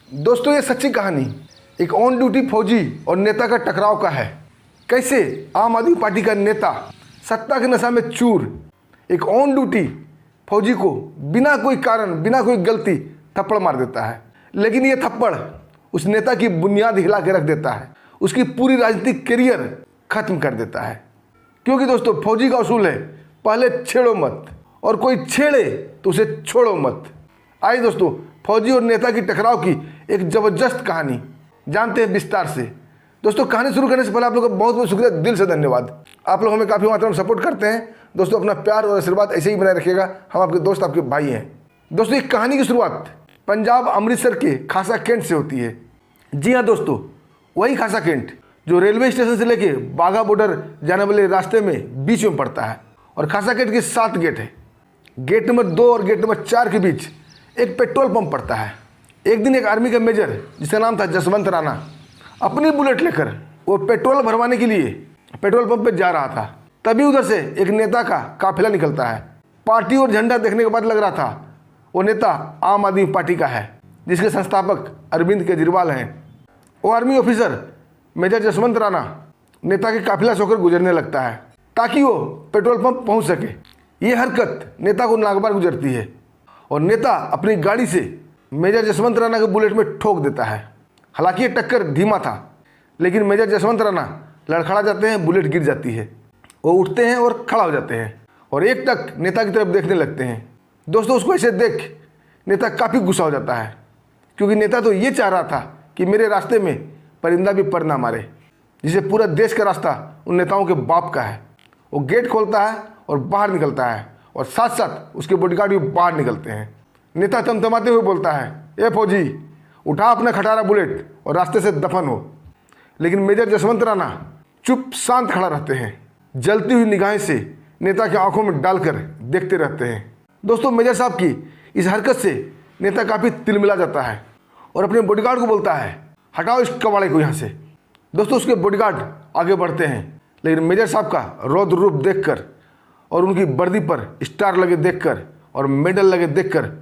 दोस्तों ये सच्ची कहानी एक ऑन ड्यूटी फौजी और नेता का टकराव का है। कैसे आम आदमी पार्टी का नेता सत्ता के नशा में चूर एक ऑन ड्यूटी फौजी को बिना कोई कारण बिना कोई गलती थप्पड़ मार देता है। लेकिन ये थप्पड़ उस नेता की बुनियाद हिला के रख देता है, उसकी पूरी राजनीतिक करियर खत्म कर देता है। क्योंकि दोस्तों फौजी का उसूल है पहले छेड़ो मत, और कोई छेड़े तो उसे छोड़ो मत। आइए दोस्तों फौजी और नेता की टकराव की एक ज़बरदस्त कहानी जानते हैं विस्तार से। दोस्तों कहानी शुरू करने से पहले आप लोगों का बहुत बहुत शुक्रिया, दिल से धन्यवाद। आप लोग हमें काफ़ी मात्रा में सपोर्ट करते हैं। दोस्तों अपना प्यार और आशीर्वाद ऐसे ही बनाए रखिएगा, हम आपके दोस्त आपके भाई हैं। दोस्तों एक कहानी की शुरुआत पंजाब अमृतसर के खासा कैंट से होती है। जी हाँ दोस्तों, वही खासा कैंट जो रेलवे स्टेशन से लेके बाघा बॉर्डर जाने वाले रास्ते में बीच में पड़ता है। और खासा कैंट के 7 गेट है। गेट नंबर 2 और गेट नंबर 4 के बीच एक पेट्रोल पंप पड़ता है। एक दिन एक आर्मी का मेजर जिसका नाम था जसवंत राणा अपनी बुलेट लेकर वो पेट्रोल भरवाने के लिए पेट्रोल पंप पे जा रहा था। तभी उधर से एक नेता का काफिला निकलता है। पार्टी और झंडा देखने के बाद लग रहा था वो नेता आम आदमी पार्टी का है, जिसके संस्थापक अरविंद केजरीवाल हैं। वो army officer major Jaswant Rana नेता के काफिला से होकर गुजरने लगता है ताकि वो पेट्रोल पंप पहुंच सके। ये हरकत नेता को नागवार गुजरती है और नेता अपनी गाड़ी से मेजर जसवंत राणा के बुलेट में ठोक देता है। हालांकि ये टक्कर धीमा था, लेकिन मेजर जसवंत राणा लड़खड़ा जाते हैं, बुलेट गिर जाती है। वो उठते हैं और खड़ा हो जाते हैं और एक टक नेता की तरफ देखने लगते हैं। दोस्तों उसको ऐसे देख नेता काफ़ी गुस्सा हो जाता है, क्योंकि नेता तो ये चाह रहा था कि मेरे रास्ते में परिंदा भी पर ना मारे, जिसे पूरा देश का रास्ता उन नेताओं के बाप का है। वो गेट खोलता है और बाहर निकलता है और साथ साथ उसके बॉडीगार्ड भी बाहर निकलते हैं। नेता तमतमाते हुए बोलता है, ए फौजी उठा अपना खटारा बुलेट और रास्ते से दफन हो। लेकिन मेजर जसवंत राणा चुप शांत खड़ा रहते हैं, जलती हुई निगाहें से नेता की आंखों में डालकर देखते रहते हैं। दोस्तों मेजर साहब की इस हरकत से नेता काफ़ी तिलमिला जाता है और अपने बॉडीगार्ड को बोलता है, हटाओ इस कबाड़े को यहाँ से। दोस्तों उसके बॉडीगार्ड आगे बढ़ते हैं, लेकिन मेजर साहब का रौद्र रूप देखकर और उनकी वर्दी पर स्टार लगे देखकर और मेडल लगे देखकर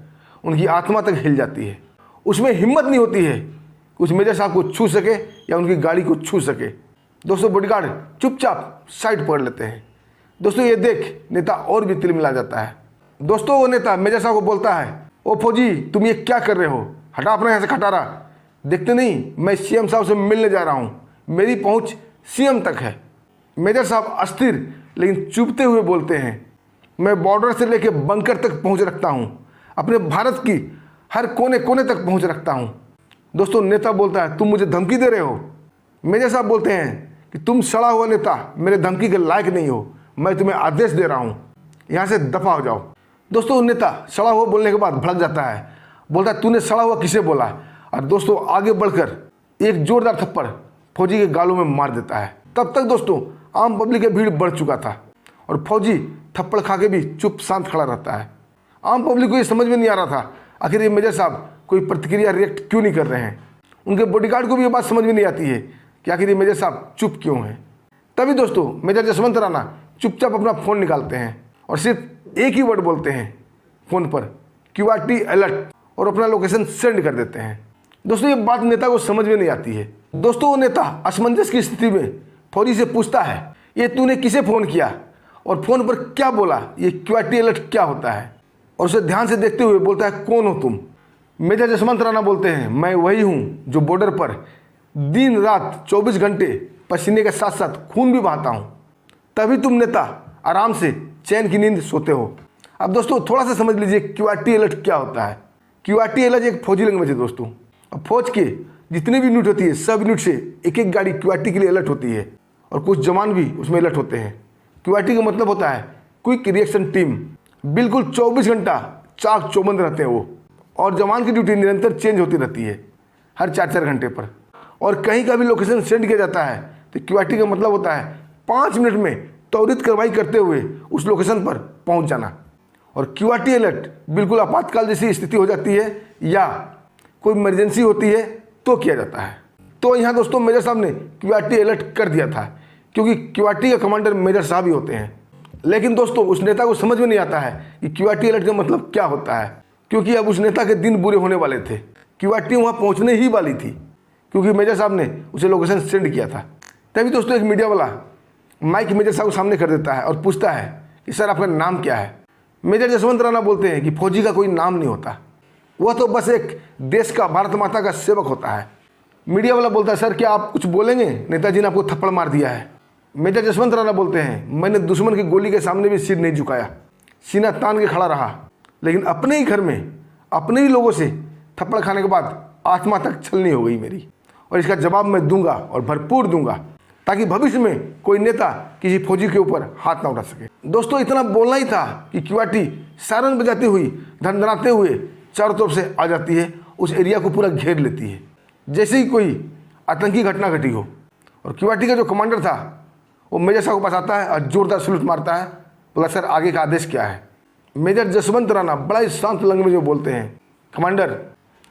उनकी आत्मा तक हिल जाती है। उसमें हिम्मत नहीं होती है कि उस मेजर साहब को छू सके या उनकी गाड़ी को छू सके। दोस्तों बॉडीगार्ड चुपचाप साइड पकड़ लेते हैं। दोस्तों ये देख नेता और भी तिलमिला जाता है। दोस्तों वो नेता मेजर साहब को बोलता है, ओ फौजी तुम ये क्या कर रहे हो, हटा अपना यहाँ से खटारा। देखते नहीं मैं सीएम साहब से मिलने जा रहा हूँ, मेरी पहुँच सीएम तक है। मेजर साहब अस्थिर लेकिन चुभते हुए बोलते हैं, मैं बॉर्डर से लेकर बंकर तक पहुँच रखता हूँ, अपने भारत की हर कोने कोने तक पहुँच रखता हूँ। दोस्तों नेता बोलता है, तुम मुझे धमकी दे रहे हो। मेजर साहब बोलते हैं कि तुम सड़ा हुआ नेता मेरे धमकी के लायक नहीं हो, मैं तुम्हें आदेश दे रहा हूँ, यहाँ से दफा हो जाओ। दोस्तों नेता सड़ा हुआ बोलने के बाद भड़क जाता है, बोलता है तूने सड़ा हुआ किसे बोला। और दोस्तों आगे बढ़कर एक जोरदार थप्पड़ फौजी के गालों में मार देता है। तब तक दोस्तों आम पब्लिक की भीड़ बढ़ चुका था और फौजी थप्पड़ खा के भी चुप शांत खड़ा रहता है। आम पब्लिक को ये समझ में नहीं आ रहा था आखिर ये मेजर साहब कोई प्रतिक्रिया रिएक्ट क्यों नहीं कर रहे हैं। उनके बॉडीगार्ड को भी ये बात समझ में नहीं आती है कि आखिर ये मेजर साहब चुप क्यों हैं। तभी दोस्तों मेजर जसवंत राणा चुपचाप अपना फ़ोन निकालते हैं और सिर्फ एक ही वर्ड बोलते हैं फ़ोन पर, QRT अलर्ट, और अपना लोकेशन सेंड कर देते हैं। दोस्तों ये बात नेता को समझ में नहीं आती है। दोस्तों वो नेता असमंजस की स्थिति में फौजी से पूछता है, ये तूने किसे फ़ोन किया और फ़ोन पर क्या बोला, ये QRT अलर्ट क्या होता है। और उसे ध्यान से देखते हुए बोलता है, कौन हो तुम। मेजर जसवंत राणा बोलते हैं, मैं वही हूँ जो बॉर्डर पर दिन रात 24 घंटे पसीने के साथ साथ खून भी बहाता हूँ, तभी तुम नेता आराम से चैन की नींद सोते हो। अब दोस्तों थोड़ा सा समझ लीजिए QRT अलर्ट क्या होता है। QRT अलर्ट एक फौजी लैंग्वेज है दोस्तों। अब फौज के जितने भी यूनिट होती है सब यूनिट से एक एक गाड़ी QRT के लिए अलर्ट होती है और कुछ जवान भी उसमें अलर्ट होते हैं। QRT का मतलब होता है क्विक रिएक्शन टीम। बिल्कुल 24 घंटा चाक चौबंद रहते हैं वो, और जवान की ड्यूटी निरंतर चेंज होती रहती है हर 4-4 घंटे पर। और कहीं का भी लोकेशन सेंड किया जाता है तो QRT का मतलब होता है 5 मिनट में त्वरित कार्रवाई करते हुए उस लोकेशन पर पहुंच जाना। और QRT अलर्ट बिल्कुल आपातकाल जैसी स्थिति हो जाती है या कोई इमरजेंसी होती है तो किया जाता है। तो यहाँ दोस्तों मेजर साहब ने QRT अलर्ट कर दिया था, क्योंकि QRT का कमांडर मेजर साहब ही होते हैं। लेकिन दोस्तों उस नेता को समझ में नहीं आता है कि QRT अलर्ट का मतलब क्या होता है, क्योंकि अब उस नेता के दिन बुरे होने वाले थे। क्यूआरटी वहाँ पहुँचने ही वाली थी, क्योंकि मेजर साहब ने उसे लोकेशन सेंड किया था। तभी दोस्तों एक मीडिया वाला माइक मेजर साहब को सामने कर देता है और पूछता है कि सर आपका नाम क्या है। मेजर जसवंत राणा बोलते हैं कि फौजी का कोई नाम नहीं होता, वह तो बस एक देश का, भारत माता का सेवक होता है। मीडिया वाला बोलता है सर क्या आप कुछ बोलेंगे, नेताजी ने आपको थप्पड़ मार दिया है। मेजर जसवंत राणा बोलते हैं मैंने दुश्मन की गोली के सामने भी सिर नहीं झुकाया, सीना तान के खड़ा रहा, लेकिन अपने ही घर में अपने ही लोगों से थप्पड़ खाने के बाद आत्मा तक छलनी हो गई मेरी, और इसका जवाब मैं दूंगा और भरपूर दूंगा, ताकि भविष्य में कोई नेता किसी फौजी के ऊपर हाथ ना उठा सके। दोस्तों इतना बोलना ही था कि क्यूआरटी सायरन बजाती हुई धनधनाते हुए चारों तरफ से आ जाती है, उस एरिया को पूरा घेर लेती है जैसे ही कोई आतंकी घटना घटी हो। और क्यूआरटी का जो कमांडर था वो मेजर साहब के पास आता है और जोरदार सलूट मारता है, बोला सर आगे का आदेश क्या है। मेजर जसवंत राणा बड़ा ही शांत लैंग्वेज में बोलते हैं कमांडर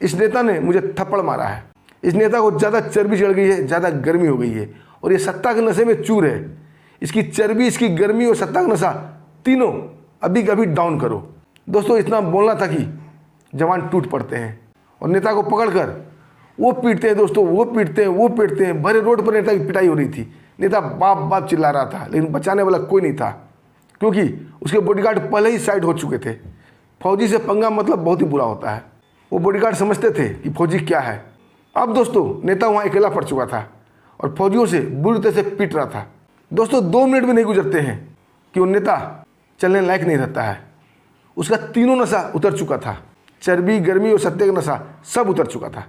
इस नेता ने मुझे थप्पड़ मारा है, इस नेता को ज़्यादा चर्बी चढ़ गई है, ज़्यादा गर्मी हो गई है और ये सत्ता के नशे में चूर है, इसकी चर्बी, इसकी गर्मी और सत्ता का नशा तीनों अभी कभी डाउन करो। दोस्तों इतना बोलना था कि जवान टूट पड़ते हैं और नेता को पकड़कर वो पीटते हैं। दोस्तों वो पीटते हैं, भरे रोड पर नेता की पिटाई हो रही थी, नेता बाप बाप चिल्ला रहा था, लेकिन बचाने वाला कोई नहीं था, क्योंकि उसके बॉडीगार्ड पहले ही साइड हो चुके थे। फौजी से पंगा मतलब बहुत ही बुरा होता है, वो बॉडीगार्ड समझते थे कि फौजी क्या है। अब दोस्तों नेता वहाँ अकेला पड़ चुका था और फौजियों से बुरी तरह से पीट रहा था। दोस्तों 2 मिनट भी नहीं गुजरते हैं कि वो नेता चलने लायक नहीं रहता है, उसका तीनों नशा उतर चुका था, चर्बी, गर्मी और सत्य का नशा सब उतर चुका था।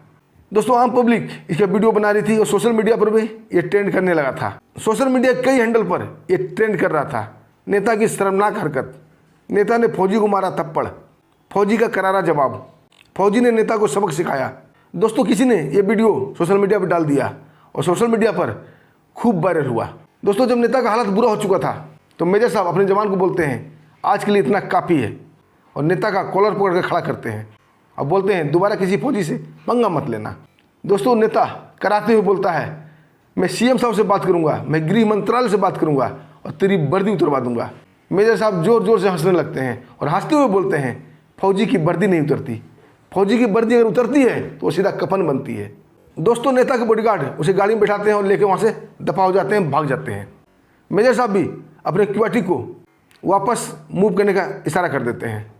दोस्तों आम पब्लिक इसका वीडियो बना रही थी और सोशल मीडिया पर भी ये ट्रेंड करने लगा था। सोशल मीडिया कई हैंडल पर ये ट्रेंड कर रहा था, नेता की शर्मनाक हरकत, नेता ने फौजी को मारा थप्पड़, फौजी का करारा जवाब, फौजी ने नेता को सबक सिखाया। दोस्तों किसी ने ये वीडियो सोशल मीडिया पर डाल दिया और सोशल मीडिया पर खूब वायरल हुआ। दोस्तों जब नेता का हालत बुरा हो चुका था तो मेजर साहब अपने जवान को बोलते हैं आज के लिए इतना काफ़ी है, और नेता का कॉलर पकड़ कर खड़ा करते हैं और बोलते हैं दोबारा किसी फौजी से पंगा मत लेना। दोस्तों नेता कराते हुए बोलता है मैं सीएम साहब से बात करूंगा, मैं गृह मंत्रालय से बात करूंगा और तेरी वर्दी उतरवा दूंगा। मेजर साहब जोर जोर से हंसने लगते हैं और हंसते हुए बोलते हैं फौजी की वर्दी नहीं उतरती, फौजी की वर्दी अगर उतरती है तो वो सीधा कफन बनती है। दोस्तों नेता के बॉडीगार्ड उसे गाड़ी में बैठाते हैं और लेकर वहाँ से दफा हो जाते हैं, भाग जाते हैं। मेजर साहब भी अपने क्यूआरटी को वापस मूव करने का इशारा कर देते हैं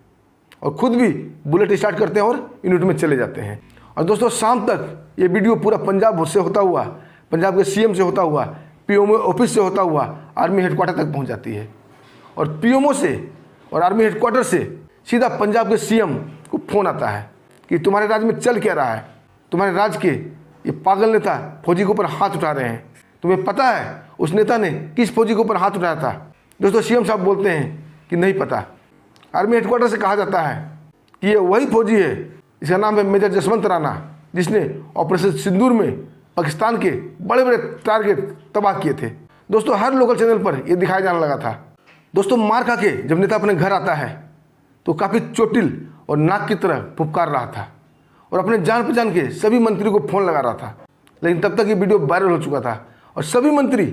और खुद भी बुलेट स्टार्ट करते हैं और यूनिट में चले जाते हैं। और दोस्तों शाम तक ये वीडियो पूरा पंजाब से होता हुआ, पंजाब के सीएम से होता हुआ, पीएमओ ऑफिस से होता हुआ आर्मी हेडक्वार्टर तक पहुंच जाती है और पीएमओ से और आर्मी हेडक्वार्टर से सीधा पंजाब के सीएम को फ़ोन आता है कि तुम्हारे राज्य में चल क्या रहा है, तुम्हारे राज्य के ये पागल नेता फौजी के ऊपर हाथ उठा रहे हैं, तुम्हें पता है उस नेता ने किस फौजी के ऊपर हाथ उठाया था। दोस्तों सीएम साहब बोलते हैं कि नहीं पता। आर्मी हेडक्वार्टर से कहा जाता है कि ये वही फौजी है, इसका नाम है मेजर जसवंत राणा, जिसने ऑपरेशन सिंदूर में पाकिस्तान के बड़े बड़े टारगेट तबाह किए थे। दोस्तों हर लोकल चैनल पर यह दिखाया जाने लगा था। दोस्तों मार खा के जब नेता अपने घर आता है तो काफ़ी चोटिल और नाक की तरह फुफकार रहा था और अपने जान पहचान के सभी मंत्री को फ़ोन लगा रहा था, लेकिन तब तक ये वीडियो वायरल हो चुका था और सभी मंत्री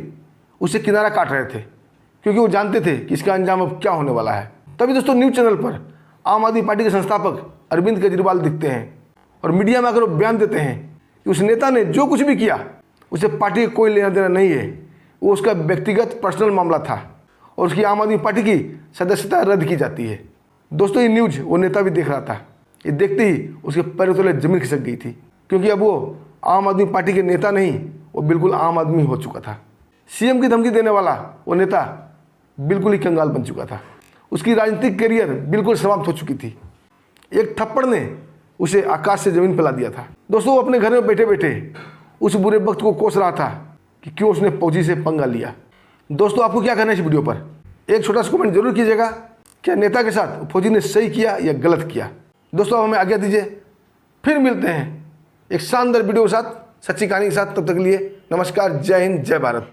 उसे किनारा काट रहे थे, क्योंकि वो जानते थे कि इसका अंजाम अब क्या होने वाला है। तभी दोस्तों न्यूज़ चैनल पर आम आदमी पार्टी के संस्थापक अरविंद केजरीवाल दिखते हैं और मीडिया में आकर वो बयान देते हैं कि उस नेता ने जो कुछ भी किया उसे पार्टी का कोई लेना देना नहीं है, वो उसका व्यक्तिगत पर्सनल मामला था और उसकी आम आदमी पार्टी की सदस्यता रद्द की जाती है। दोस्तों ये न्यूज़ वो नेता भी देख रहा था, ये देखते ही उसके पैरों तले जमीन खिसक गई थी, क्योंकि अब वो आम आदमी पार्टी के नेता नहीं, वो बिल्कुल आम आदमी हो चुका था। सीएम की धमकी देने वाला वो नेता बिल्कुल ही कंगाल बन चुका था, उसकी राजनीतिक करियर बिल्कुल समाप्त हो चुकी थी। एक थप्पड़ ने उसे आकाश से ज़मीन पर ला दिया था। दोस्तों वो अपने घर में बैठे बैठे उस बुरे वक्त को कोस रहा था कि क्यों उसने फौजी से पंगा लिया। दोस्तों आपको क्या कहना है इस वीडियो पर, एक छोटा सा कमेंट जरूर कीजिएगा, क्या नेता के साथ फौजी ने सही किया या गलत किया। दोस्तों आप हमें आज्ञा दीजिए, फिर मिलते हैं एक शानदार वीडियो के साथ, सच्ची कहानी के साथ। तब तक के लिए नमस्कार, जय हिंद, जय भारत।